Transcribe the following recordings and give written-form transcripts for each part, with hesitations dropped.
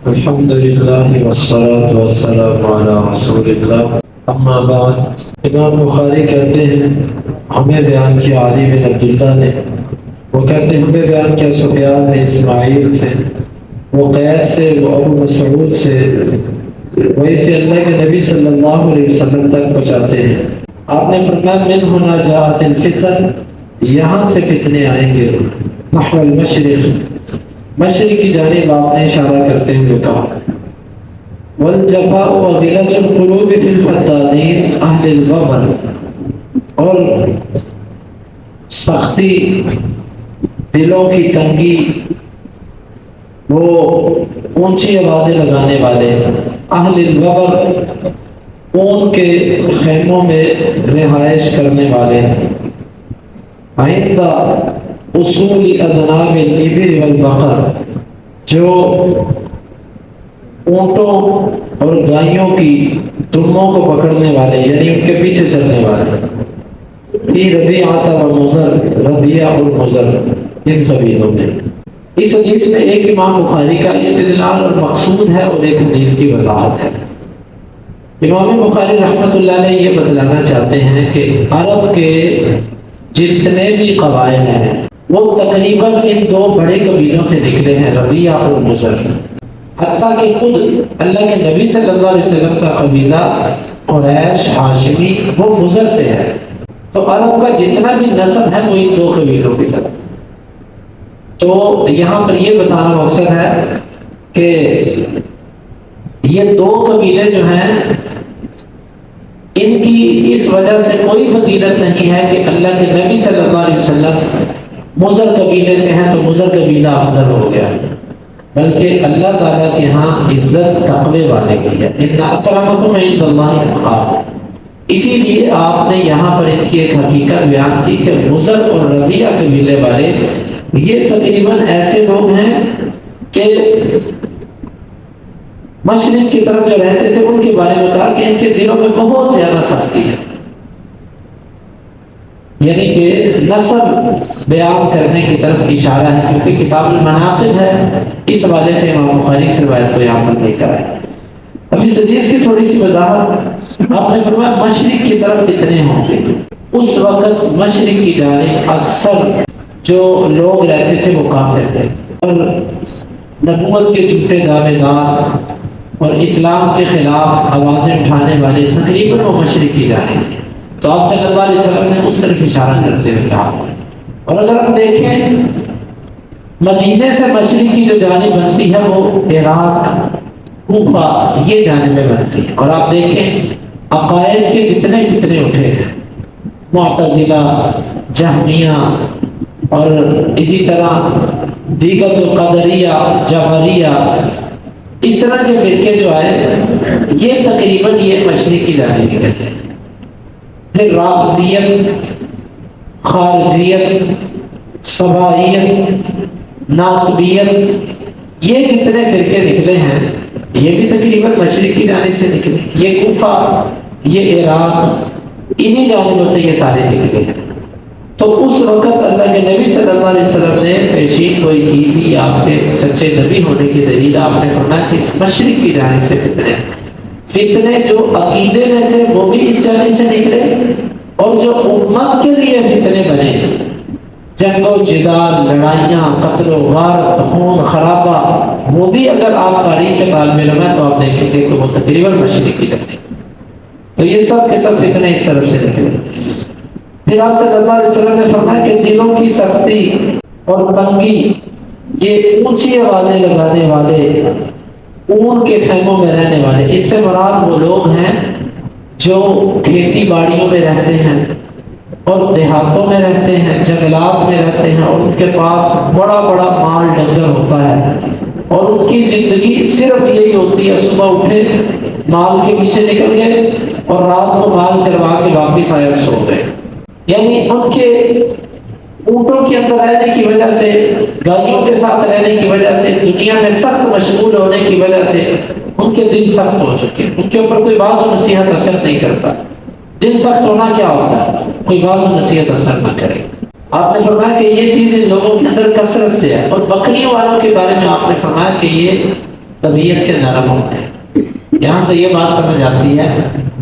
الحمد لله والصلاة والسلام على رسول اللہ اما بعد۔ امام بخاری کہتے ہیں ہمیں بیان کیا علی بن عبداللہ نے، وہ کہتے ہیں ہمیں بیان کیا سفیان نے اسماعیل سے، وہ قیس سے، وہ ابو مسعود سے، وہ اسے اللہ کے نبی صلی اللہ علیہ وسلم تک پہنچاتے ہیں۔ آپ نے فرمایا من ہنا جاءت الفتن، یہاں سے فتنے آئیں گے، نحو المشرق، مشرق کی جانب آپ نے اشارہ کرتے ہوئے کہا، والجفاء وغلظ القلوب فی الفتانین اہل الغبر، اور سختی، دلوں کی تنگی، وہ اونچی آوازیں لگانے والے، اہل الغبر، اون کے خیموں میں رہائش کرنے والے، آئندہ اصول اذناب الابل والبقر، جو اونٹوں اور گائیوں کی دموں کو پکڑنے والے، یعنی ان کے پیچھے چلنے والے، فی ربیعۃ و مضر، ربیعہ اور مضر، ان قبیلوں میں۔ اس حدیث میں ایک امام بخاری کا استدلال اور مقصود ہے اور ایک حدیث کی وضاحت ہے۔ امام بخاری رحمۃ اللہ علیہ یہ بتلانا چاہتے ہیں کہ عرب کے جتنے بھی قبائل ہیں وہ تقریباً ان دو بڑے قبیلوں سے نکلے ہیں، ربیعہ اور مضر، حتیٰ کہ خود اللہ کے نبی صلی اللہ علیہ وسلم کا قبیلہ قریش ہاشمی وہ مضر سے ہے۔ تو عرب کا جتنا بھی نسب ہے وہ ان دو قبیلوں کی طرف۔ تو یہاں پر یہ بتانا مقصد ہے کہ یہ دو قبیلے جو ہیں ان کی اس وجہ سے کوئی فضیلت نہیں ہے کہ اللہ کے نبی صلی اللہ علیہ وسلم مضر قبیلے سے ہیں تو مضر قبیلہ افضل ہو گیا، بلکہ اللہ تعالیٰ کے ہاں عزت تقوی والے کی ہے، ان اکرمکم عند اللہ اتقاکم۔ اسی لیے آپ نے یہاں پر ان کی ایک حقیقت بیان کی کہ مضر اور ربیعہ قبیلے والے یہ تقریباً ایسے لوگ ہیں کہ مشرق کی طرف جو رہتے تھے ان کے بارے میں کہا کہ ان کے دلوں میں بہت زیادہ سختی ہے، یعنی کہ نسب بیان کرنے کی طرف اشارہ ہے، کیونکہ کتاب المناقب ہے، اس حوالے سے امام بخاری سے روایت کو یہاں پر لے کر آئے۔ اب اس حدیث کی تھوڑی سی وضاحت، آپ نے فرمایا مشرق کی طرف اتنے ہوں گے۔ اس وقت مشرق کی جانب اکثر جو لوگ رہتے تھے وہ کافر تھے اور نبوت کے جھوٹے دعوے دار اور اسلام کے خلاف آوازیں اٹھانے والے تقریباً وہ مشرق کی جانب تھے۔ تو آپ صلی اللہ علیہ وسلم نے اس طرف اشارہ کرتے ہوئے کہا۔ اور اگر ہم دیکھیں مدینے سے مشرق کی جو جانب بنتی ہے وہ عراق، کوفہ، یہ جانبیں بنتی ہے۔ اور آپ دیکھیں عقائد کے جتنے فتنے اٹھے ہیں، معتزلہ، جہمیہ اور اسی طرح دیگر جو قدریہ، جبریہ، اس طرح کے فرقے جو آئے یہ تقریباً یہ مشرق کی جانب کہتے ہیں۔ پھر رافضیت، خارجیت، سبائیت، ناصبیت، یہ جتنے فرقے نکلے ہیں یہ بھی تقریباً مشرق کی جانب سے نکلے، یہ کوفہ، یہ عراق، انہی جانبوں سے یہ سارے نکلے ہیں۔ تو اس وقت اللہ کے نبی صلی اللہ علیہ وسلم نے پیشین گوئی کی تھی، آپ کے سچے نبی ہونے کی دلیل آپ نے فرمایا کہ اس مشرق کی جانب سے فتنے جو عقیدے میں تھے وہ بھی اس جانب سے نکلے، اور جو امت کے لیے فتنے بنے، جنگ و جدال، لڑائیاں، قتل و غارت، خون خرابہ، وہ بھی اگر آپ تاریخ کے طالب علم ہیں تو آپ دیکھیں گے کہ وہ تقریباً مشرق کی جانب۔ تو یہ سب کے سب فتنے اس طرف سے نکلے۔ پھر آپ صلی اللہ علیہ وسلم نے فرمایا کہ دلوں کی سختی اور تنگی، یہ اونچی آوازیں لگانے والے، اون کے خیموں میں رہنے والے، اس سے مراد وہ لوگ ہیں جو کھیتی باڑیوں میں رہتے ہیں اور دیہاتوں میں رہتے ہیں، جنگلات میں رہتے ہیں، اور ان کے پاس بڑا بڑا مال ڈنگر ہوتا ہے اور ان کی زندگی صرف یہی ہوتی ہے صبح اٹھے مال کے پیچھے نکل گئے اور رات کو مال چروا کے واپس آئے اور سو گئے۔ یعنی ان کے اونٹوں کے اندر رہنے کی وجہ سے، گائیوں کے ساتھ رہنے کی وجہ سے، دنیا میں سخت مشغول ہونے کی وجہ سے ان کے دل سخت ہو چکے، ان کے اوپر کوئی واعظ و نصیحت اثر نہیں کرتا۔ دل سخت ہونا کیا ہوتا ہے؟ کوئی واعظ و نصیحت اثر نہ کرے۔ آپ نے فرمایا کہ یہ چیز ان لوگوں کے اندر کثرت سے ہے۔ اور بکریوں والوں کے بارے میں آپ نے فرمایا کہ یہ طبیعت کے نرم ہوتے ہیں۔ یہاں سے یہ بات سمجھ آتی ہے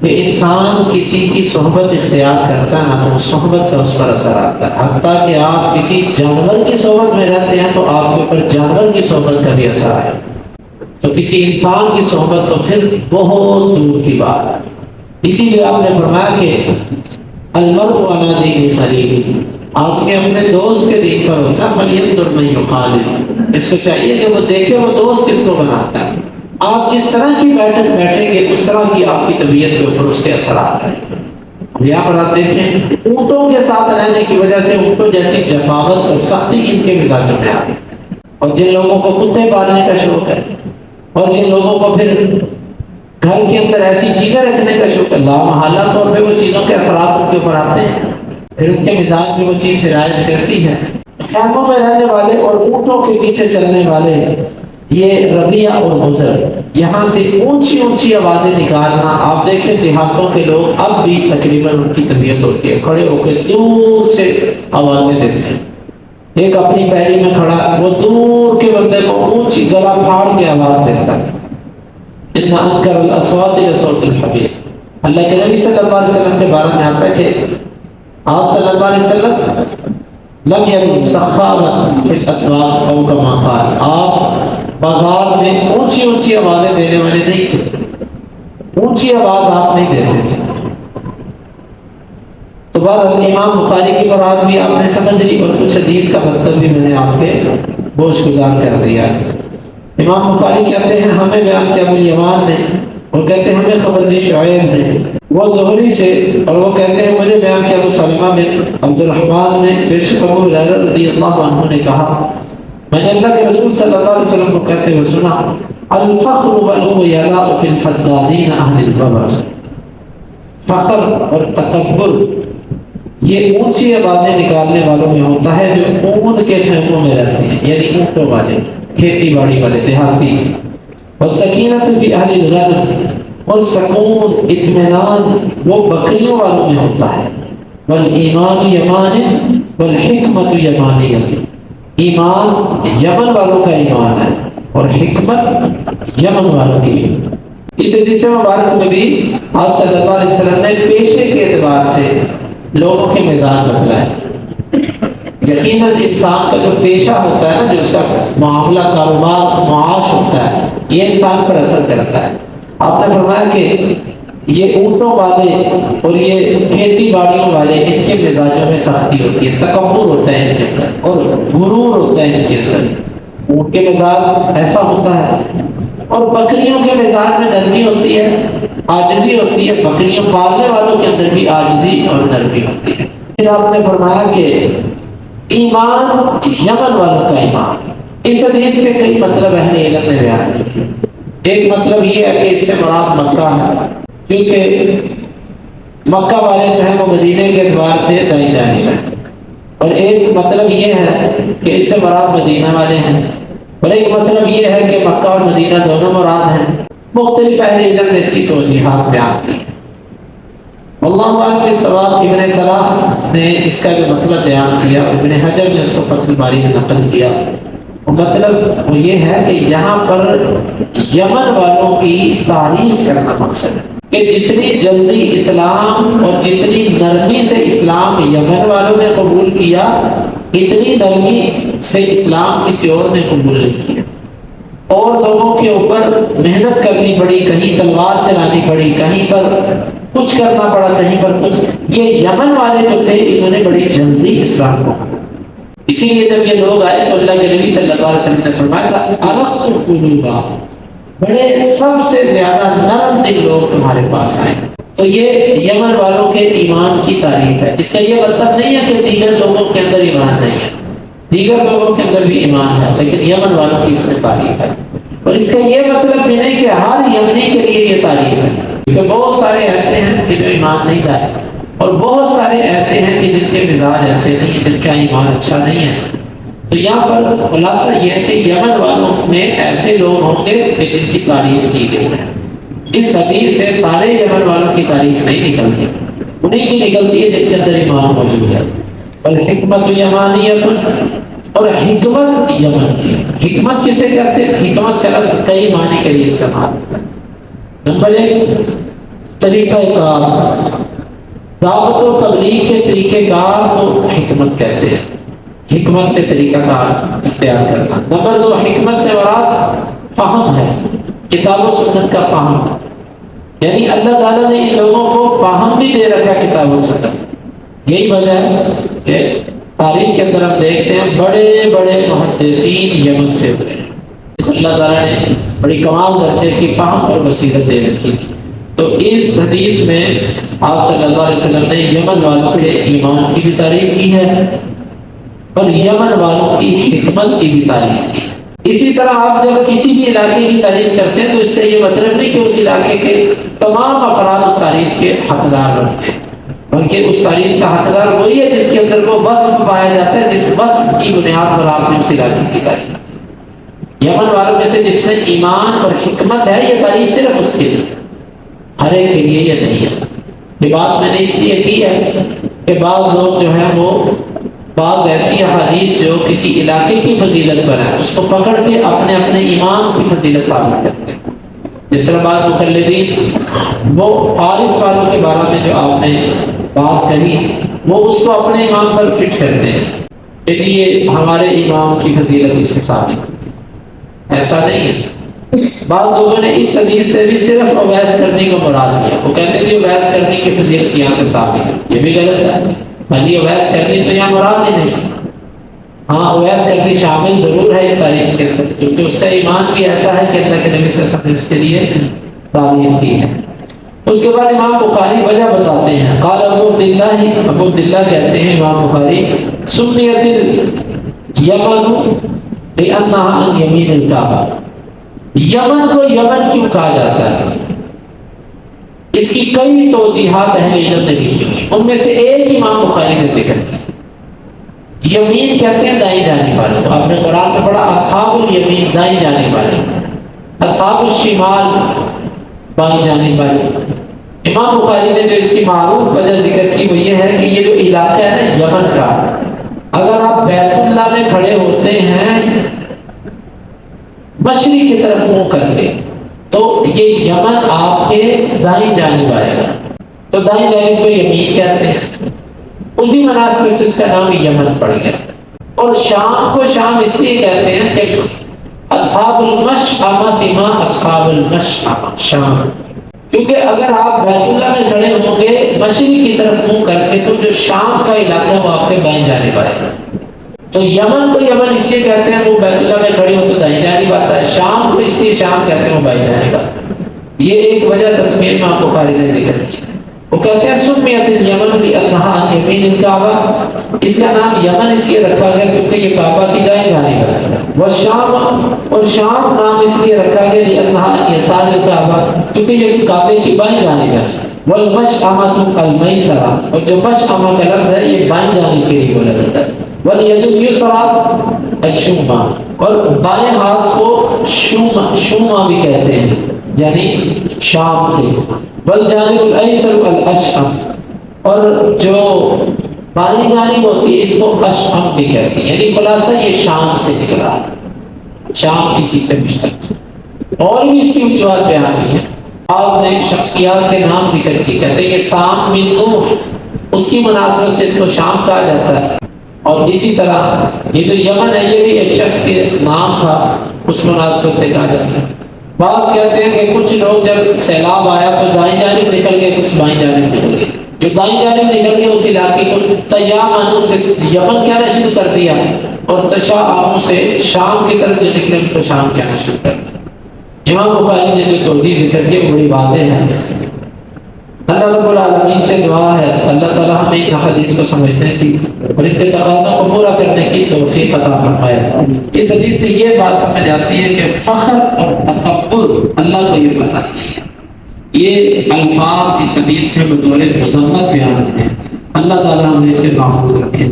کہ انسان کسی کی صحبت اختیار کرتا ہے نا تو صحبت کا اس پر اثر آتا ہے، حتیٰ کہ آپ کسی جانور کی صحبت میں رہتے ہیں تو آپ کے اوپر جانور کی صحبت کا بھی اثر آئے، تو کسی انسان کی صحبت تو پھر بہت دور کی بات ہے۔ اسی لیے آپ نے فرمایا کہ المرء علی دین خلیلہ، آپ کے اپنے دوست کے دین پر ہوتا ہے، فلینظر من یخالل، اس کو چاہیے کہ وہ دیکھے وہ دوست کس کو بناتا ہے۔ آپ جس طرح کی بیٹھک بیٹھیں گے اس طرح کی آپ کی طبیعت کے اوپر اس کے اثر آتا ہے۔ یہاں پر آپ دیکھیں اونٹوں کے ساتھ رہنے کی وجہ سے اونٹوں جیسی جفاوت اور سختی ان کے مزاجوں میں آ گئی، اور جن لوگوں کو کتے پالنے کا شوق ہے اور جن لوگوں کو پھر گھر کے اندر ایسی چیزیں رکھنے کا شوق ہے، لامحالہ طور پہ وہ چیزوں کے اثرات ان کے اوپر آتے ہیں، پھر ان کے مزاج میں وہ چیز سرایت کرتی ہے۔ خیموں میں رہنے والے اور اونٹوں کے پیچھے چلنے والے، یہ ربیہ اور مضر، یہاں سے اونچی اونچی آوازیں نکالنا، آپ دیکھیں دیہاتوں کے لوگ اب بھی تقریباً ان کی طبیعت ہوتی ہے کھڑے ہو کے دور سے آوازیں دیتے ہیں۔ ایک اپنی پیری میں کھڑا وہ دور کے بندے کو اونچی گلا پھاڑ کے آواز دیتا ہے۔ ان انکر الاصوات لصوت الحمیر، اللہ کے نبی صلی اللہ علیہ وسلم کے بارے میں آتا ہے کہ آپ صلی اللہ علیہ وسلم لم یکن سخابا فی الاسواق او کما قال، آپ بازار میں اونچی اونچی آوازیں دینے والے نہیں تھے، اونچی آواز آپ نہیں دیتے تھے۔ تو بہرحال امام بخاری کی مراد بھی آپ نے سمجھ لی اور کچھ حدیث کا مطلب بھی میں نے آپ کے گوش گزار کر دیا۔ امام بخاری کہتے ہیں ہمیں بیان کیا ابو الیمان نے، وہ کہتے ہیں ہمیں خبر دی شعیب نے، وہ زہری سے، اور وہ کہتے ہیں مجھے بیان کیا ابو سلمہ بن عبد الرحمن نے، بے شک ابو ہریرہ رضی اللہ عنہ نے کہا میں نے اللہ کے رسول صلی اللہ علیہ وسلم کو کہتے ہوئے سنا الفخر والخیلاء فی الفضالین اہل الببر، فخر اور تکبر یہ اونچی آوازیں نکالنے والوں میں ہوتا ہے جو اونٹ کے خیموں میں رہتے ہیں، یعنی اونٹوں والے، کھیتی باڑی والے، دیہاتی۔ والسکینۃ فی اہل الغنم، اور سکون اطمینان وہ بکریوں والوں میں ہوتا ہے۔ والایمان یمان والحکمت یمانیہ، ایمان یمن والوں کا ایمان ہے اور حکمت یمن والوں کی۔ اس حدیث مبارک میں بھی آپ صلی اللہ علیہ وسلم نے پیشے کے اعتبار سے لوگوں کے مزاج بتلائے۔ یقیناً انسان کا جو پیشہ ہوتا ہے نا، جو اس کا معاملہ کاروبار معاش ہوتا ہے، یہ انسان پر اثر کرتا ہے۔ آپ نے فرمایا کہ یہ اونٹوں والے اور یہ کھیتی باڑیوں والے ان کے مزاجوں میں سختی ہوتی ہے، تکبر ہوتا ہے ان کے اندر اور غرور ہوتا ہے ان کے اندر۔ اونٹ کے مزاج ایسا ہوتا ہے اور بکریوں کے مزاج میں نرمی ہوتی ہے، عاجزی ہوتی ہے۔ بکریوں پالنے والوں کے اندر بھی عاجزی اور نرمی ہوتی ہے۔ پھر آپ نے فرمایا کہ ایمان یمن والوں کا ایمان، اس حدیث کے کئی مطلب اہل علم نے بیان کیے۔ ایک مطلب یہ ہے کہ اس سے مراد مکہ ہے، کیونکہ مکہ والے جو ہیں وہ مدینے کے اعتبار سے دائیں جانب ہیں، اور ایک مطلب یہ ہے کہ اس سے مراد مدینہ والے ہیں، اور ایک مطلب یہ ہے کہ مکہ اور مدینہ دونوں مراد ہیں۔ مختلف اہل علم نے اس کی توجیحات بیان کی۔ اللہ عالم کے ثواب، ابن صلاح نے اس کا جو مطلب بیان کیا، ابن حجر نے اس کو فتح الباری میں نقل کیا، وہ مطلب وہ یہ ہے کہ یہاں پر یمن والوں کی تعریف کرنا مقصد ہے کہ جتنی جلدی اسلام اور جتنی نرمی سے اسلام یمن والوں نے قبول کیا، اتنی نرمی سے اسلام کسی اور نے قبول نہیں کیا، اور لوگوں کے اوپر محنت کرنی پڑی، کہیں تلوار چلانی پڑی، کہیں پر کچھ کرنا پڑا، کہیں پر کچھ۔ یہ یمن والے جو تھے انہوں نے بڑی جلدی اسلام کو، اسی لیے جب یہ لوگ آئے تو اللہ کے نبی صلی اللہ علیہ وسلم نے فرمایا تھا ارق قلوبا، بڑے سب سے زیادہ نرم دل لوگ تمہارے پاس آئے۔ تو یہ یمن والوں کے ایمان کی تعریف ہے۔ اس کا یہ مطلب نہیں ہے کہ دیگر لوگوں کے اندر ایمان نہیں ہے، دیگر لوگوں کے اندر بھی ایمان ہے، لیکن یمن والوں کی اس میں تعریف ہے۔ اور اس کا یہ مطلب بھی نہیں کہ ہر یمنی کے لیے یہ تعریف ہے، کیونکہ بہت سارے ایسے ہیں کہ جو ایمان نہیں لائے، اور بہت سارے ایسے ہیں کہ جن کے مزاج ایسے نہیں ہیں، جن کا ایمان اچھا نہیں ہے۔ تو یہاں پر خلاصہ یہ ہے کہ یمن والوں میں ایسے لوگ ہوں گے کہ جن کی تعریف کی گئی ہے۔ اس حدیث سے سارے یمن والوں کی تعریف نہیں نکلتی، انہیں کی نکلتی ہے جن کے اندر ایمان موجود ہے۔ والحکمت یمانیت، اور حکمت یمن کی. حکمت کسے کہتے ہیں؟ حکمت کا لفظ کئی معنی کے لیے استعمال ہوتا ہے. نمبر 1 طریقہ کار، دعوت و تبلیغ کے طریقہ کار کو حکمت کہتے ہیں. حکمت سے طریقہ کار اختیار کرنا. نمبر 2 حکمت سے مراد فہم ہے، کتاب و سنت کا فہم. یعنی اللہ تعالیٰ نے ان لوگوں کو فہم بھی دے رکھا کتاب و سنت. یہی وجہ ہے کہ تاریخ کے اندر ہم دیکھتے ہیں بڑے بڑے محدثین یمن سے ہوئے. اللہ تعالیٰ نے بڑی کمال درجے کی فہم اور بصیرت دے رکھی تھی. تو اس حدیث میں آپ صلی اللہ علیہ وسلم نے یمن والوں کے ایمان کی بھی تعریف کی ہے اور یمن والوں کی حکمت کی بھی تعریف کی. اسی طرح آپ جب کسی بھی علاقے کی تعریف کرتے ہیں تو اس سے یہ مطلب نہیں کہ اس علاقے کے تمام افراد اس تعریف کے حقدار بنتے ہیں، بلکہ اس تعریف کا حقدار وہی ہے جس کے اندر وہ وصف پایا جاتا ہے، جس وصف کی بنیاد پر آپ نے اس علاقے کی تعریف. یمن والوں میں سے جس میں ایمان اور حکمت ہے، یہ تعریف صرف اس کے لیے، ہر ایک کے لیے یہ نہیں ہے. یہ بات میں نے اس لیے کی ہے کہ بعض لوگ جو ہیں وہ بعض ایسی احادیث جو کسی علاقے کی فضیلت پر ہے اس کو پکڑ کے اپنے اپنے ایمان کی فضیلت ثابت کرتے ہیں. جس طرح بعض مقلدین وہ فارس والوں کے بارے میں جو آپ نے بات کہی وہ اس کو اپنے امام پر فٹ کرتے ہیں کہ یہ ہمارے امام کی فضیلت اس سے ثابت ہوتی ہے. ایسا نہیں ہے. بعض لوگوں نے اس حدیث سے بھی صرف اویس کرنے کو مراد لیا. وہ کہتے ہیں کہ اویس کرنے کی فضیلت یہاں سے ثابت ہے. یہ بھی غلط ہے. بھلی اویس کرنی تو یہاں مراد ہی نہیں. ہاں اویس کرنی شامل ضرور ہے اس تاریخ کے اندر، کیونکہ اس کا ایمان بھی ایسا ہے کہ اللہ کے نبی صلی اللہ علیہ وسلم نے اس کے لیے تعریف کی ہے. اس کے بعد امام بخاری وجہ بتاتے ہیں. قال ابو عبداللہ کہتے ہیں امام بخاری سمیت الیمن بانها عن یمین الکعبہ. یمن کو یمن کیوں کہا جاتا ہے؟ اس کی کئی توجیحات اہل علم نے لکھی ہوئی. ان میں سے ایک امام بخاری نے ذکر کی. یمین کہتے ہیں دائیں جانب والے. آپ نے قرآن میں پڑھا اصحاب الیمین دائیں جانب والے، اصحاب الشمال بائیں جانب والے. امام بخاری نے جو اس کی معروف وجہ ذکر کی وہ یہ ہے کہ یہ جو علاقہ ہے نا یمن کا، اگر آپ بیت اللہ میں کھڑے ہوتے ہیں مشرق کی طرف منہ کر کے تو یہ یمن آپ کے دائیں جانب آئے گا. تو دائیں جانب کو یمین کہتے ہیں. اسی مناسبت سے اس کا نام یمن پڑ گیا. اور شام کو شام اس لیے کہتے ہیں کہ اصحاب المشأمہ ما اصحاب المشأمہ شام، کیونکہ اگر آپ بیت اللہ میں کھڑے ہوں گے مشرق کی طرف منہ کر کے تو جو شام کا علاقہ ہے وہ آپ کے بائیں جانب آئے گا. تو یمن کو یمن اس لیے کہتے ہیں وہ بیت اللہ میں کھڑے ہو تو دائیں جانب آتا ہے. شام کو اس لیے شام کہتے ہیں وہ بائیں جانب آتا ہے. یہ ایک وجہ تسمیہ میں آپ بخاری نے ذکر کی. وہ کہتے ہیں سمیت الیمن لانها عن یمین الکعبہ. اس کا نام یمن اس لیے رکھا گیا کیونکہ یہ کعبہ کی دائیں جانب ہے. والشام اور شام نام اس لیے رکھا گیا لانها عن یسار الکعبہ کیونکہ یہ کعبے کی بائیں جانب ہے. والمشأمۃ المیسرہ اور جو مشأمہ کا لفظ ہے یہ بائیں جانب کے لیے بولا جاتا ہے. والید الیسریٰ الشمہ اور بائیں ہاتھ کو شومہ بھی کہتے ہیں یعنی شام سے. والجانب الایسر الاشعم اور جو بائیں جانب ہوتی ہے اس کو اشعم بھی کہتے ہیں. یعنی خلاصہ یہ شام سے نکلا، شام اسی سے مشتق. اور بھی اس کی وجوہات بیان کی ہیں. بعض نے شخصیات کے نام ذکر کی، کہتے ہیں کہ سام بن نوح اس کی مناسبت سے اس کو شام کہا جاتا ہے. اور اسی طرح یہ جو یمن ہے یہ بھی ایک شخص کے نام تھا، اس مناسبت سے کہا جاتا ہے. بعض کہتے ہیں کہ کچھ لوگ جب سیلاب آیا تو دائیں جانب نکل گئے، کچھ بائیں جانب نکل گئے. جو دائیں جانب نکل گئے اس علاقے کو تیامانو سے یمن کہنا شروع کر دیا اور تشاءمو سے شام کی طرف جو نکلے ان کو شام کہنا شروع کر دیا. امام بخاری نے جو توجیہ ذکر کی بڑی واضح ہے. اللہ رب العالمین سے دعا ہے اللہ تعالیٰ ہمیں ان حدیث کو سمجھنے کی اور ان کے تقاضوں کو پورا کرنے کی توفیق عطا فرمائے. اس حدیث سے یہ بات سمجھ آتی ہے کہ فخر اور تکبر اللہ کو یہ پسند نہیں ہے. یہ الفاظ اس حدیث میں بطور مذمت بیان ہیں. اللہ تعالیٰ ہمیں اسے محفوظ رکھے.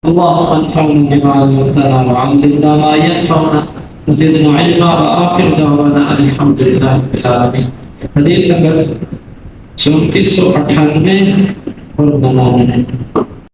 اللهم انفعنا بما علمتنا وعلمنا ما ينفعنا وزدنا علما وآخر دعوانا الحمد للہ رب العالمین. حدیث نمبر 3498 اور 99.